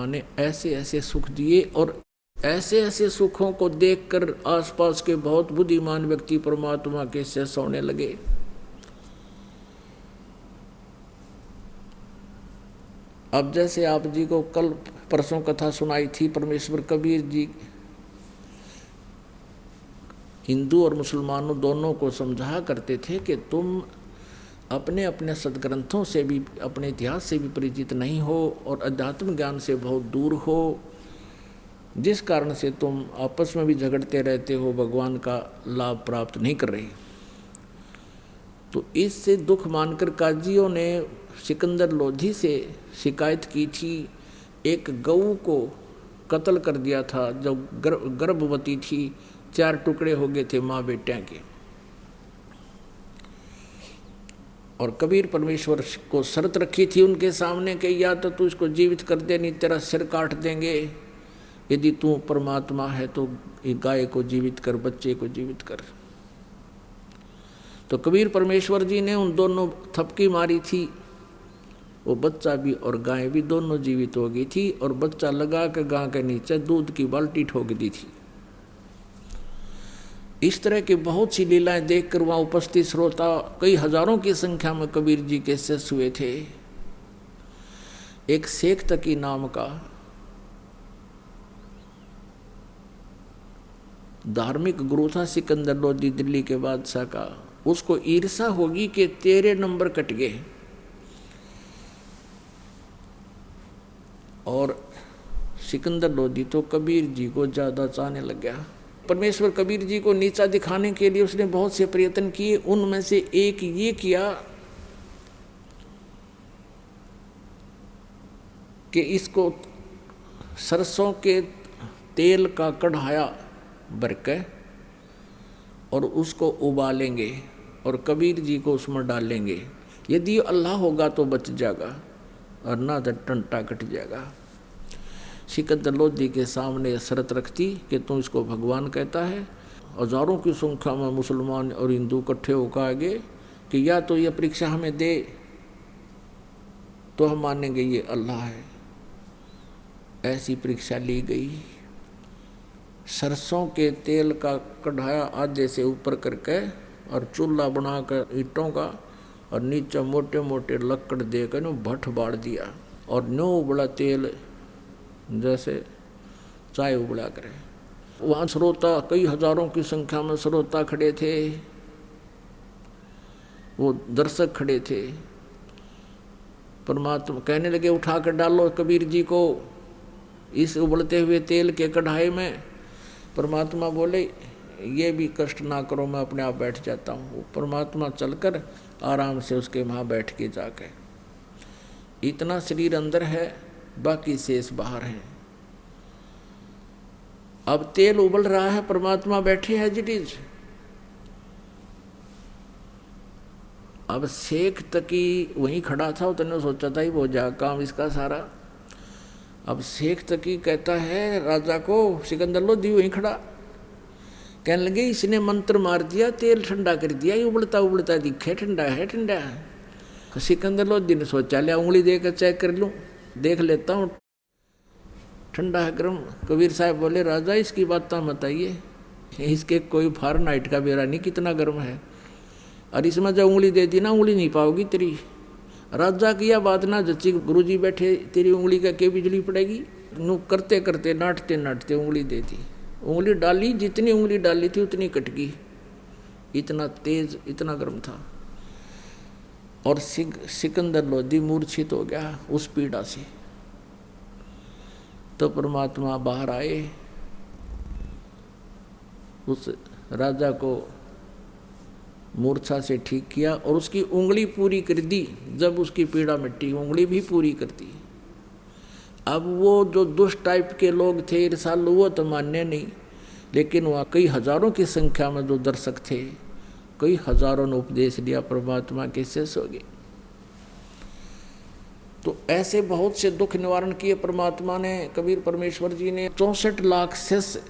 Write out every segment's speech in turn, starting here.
ने ऐसे ऐसे सुख दिए, और ऐसे ऐसे सुखों को देखकर आसपास के बहुत बुद्धिमान व्यक्ति परमात्मा के शिष्य होने लगे। अब जैसे आप जी को कल परसों कथा सुनाई थी, परमेश्वर कबीर जी हिंदू और मुसलमानों दोनों को समझा करते थे कि तुम अपने अपने सदग्रंथों से भी, अपने इतिहास से भी परिचित नहीं हो और अध्यात्म ज्ञान से बहुत दूर हो, जिस कारण से तुम आपस में भी झगड़ते रहते हो, भगवान का लाभ प्राप्त नहीं कर रहे। तो इससे दुख मानकर काजियों ने सिकंदर लोधी से शिकायत की थी। एक गऊ को कत्ल कर दिया था जो गर्भवती थी, 4 टुकड़े हो गए थे माँ बेटियाँ के। और कबीर परमेश्वर को शर्त रखी थी उनके सामने कि या तो तू इसको जीवित कर दे, नहीं तेरा सिर काट देंगे। यदि तू परमात्मा है तो गाय को जीवित कर, बच्चे को जीवित कर। तो कबीर परमेश्वर जी ने उन दोनों थपकी मारी थी, वो बच्चा भी और गाय भी दोनों जीवित हो गई थी, और बच्चा लगा के गां के नीचे दूध की बाल्टी ठोक दी थी। इस तरह की बहुत सी लीलाएं देखकर वहां उपस्थित श्रोता कई हजारों की संख्या में कबीर जी के शिष्य हुए थे। एक शेख तकी नाम का धार्मिक गुरु था सिकंदर लोधी, दिल्ली के बादशाह का। उसको ईर्षा होगी कि तेरे नंबर कट गए, और सिकंदर लोधी तो कबीर जी को ज्यादा चाहने लग गया। परमेश्वर कबीर जी को नीचा दिखाने के लिए उसने बहुत से प्रयत्न किए। उनमें से एक ये किया कि इसको सरसों के तेल का कढ़ाया भर के और उसको उबालेंगे और कबीर जी को उसमें डालेंगे। यदि अल्लाह होगा तो बच जाएगा, और ना तो टंटा कट जाएगा। सिकंदर लोधी के सामने शर्त रखती कि तू इसको भगवान कहता है। हजारों की संख्या में मुसलमान और हिंदू इकट्ठे होकर आगे कि या तो ये परीक्षा हमें दे तो हम मानेंगे ये अल्लाह है। ऐसी परीक्षा ली गई। सरसों के तेल का कढ़ाया आधे से ऊपर करके और चूल्हा बनाकर ईंटों का, और नीचे मोटे मोटे लकड़ देकर नो भट्ट बाढ़ दिया, और नो उबला तेल जैसे चाय उबला करे। वहाँ श्रोता कई हजारों की संख्या में श्रोता खड़े थे, वो दर्शक खड़े थे। परमात्मा कहने लगे उठा कर डालो कबीर जी को इस उबलते हुए तेल के कढ़ाई में। परमात्मा बोले ये भी कष्ट ना करो, मैं अपने आप बैठ जाता हूँ। परमात्मा चलकर आराम से उसके वहाँ बैठ के जाके, इतना शरीर अंदर है, बाकी शेष बाहर है। अब तेल उबल रहा है, परमात्मा बैठे हैं जिटीज। अब शेख तकी वहीं खड़ा था, उसने सोचा था ही वो जा काम इसका सारा। अब शेख तकी कहता है राजा को, सिकंदर लोधी वहीं खड़ा, कहने लगे इसने मंत्र मार दिया, तेल ठंडा कर दिया, ये उबलता उबलता दिखे ठंडा है ठंडा है। सिकंदर लोधी ने सोचा लिया उंगली देकर चेक कर लूँ, देख लेता हूँ ठंडा है गर्म। कबीर साहब बोले राजा इसकी बात मत आइए, इसके कोई फारेनहाइट का बेरा नहीं कितना गर्म है, और इसमें जब उंगली दे दी ना उंगली नहीं पाओगी तेरी। राजा की यह बात ना जच्ची, गुरुजी बैठे तेरी उंगली का के बिजली पड़ेगी। नू करते करते नाटते नाटते उंगली दे दी, उंगली डाली, जितनी उंगली डाली थी उतनी कट गई, इतना तेज इतना गर्म था। और सिकंदर लोधी मूर्छित हो गया उस पीड़ा से। तो परमात्मा बाहर आए, उस राजा को मूर्छा से ठीक किया और उसकी उंगली पूरी कर दी। जब उसकी पीड़ा मिट्टी, उंगली भी पूरी कर दी। अब वो जो दुष्ट टाइप के लोग थे ईर्षालु, वो तो मान्य नहीं, लेकिन वहाँ कई हजारों की संख्या में जो दर्शक थे, कई हजारों ने उपदेश लिया, परमात्मा के शिष्य हो गए। तो ऐसे बहुत से दुख निवारण किए परमात्मा ने, कबीर परमेश्वर जी ने। 64 लाख शिष्य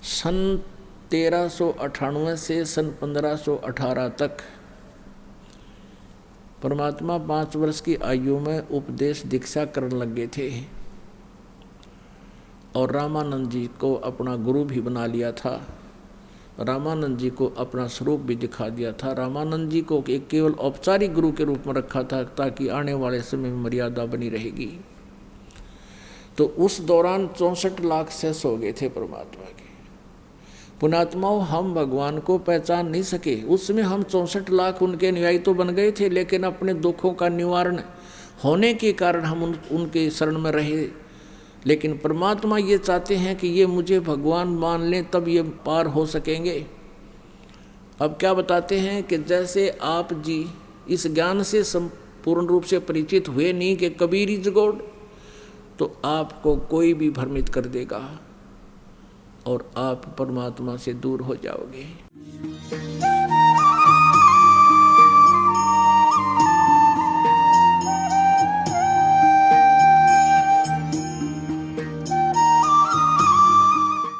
सन 1398 से सन 1518 तक परमात्मा 5 वर्ष की आयु में उपदेश दीक्षा करने लगे थे और रामानंद जी को अपना गुरु भी बना लिया था। रामानंद जी को अपना स्वरूप भी दिखा दिया था। रामानंद जी को एक केवल औपचारिक गुरु के रूप में रखा था ताकि आने वाले समय में मर्यादा बनी रहेगी। तो उस दौरान 64 लाख शेष हो गए थे परमात्मा के। पुण्यात्माओं, हम भगवान को पहचान नहीं सके। उस समय हम 64 लाख उनके अनुयायी तो बन गए थे, लेकिन अपने दुखों का निवारण होने के कारण हम उनके शरण में रहे। लेकिन परमात्मा ये चाहते हैं कि ये मुझे भगवान मान लें, तब ये पार हो सकेंगे। अब क्या बताते हैं कि जैसे आप जी इस ज्ञान से संपूर्ण रूप से परिचित हुए नहीं कि कबीर इज गॉड, तो आपको कोई भी भ्रमित कर देगा और आप परमात्मा से दूर हो जाओगे।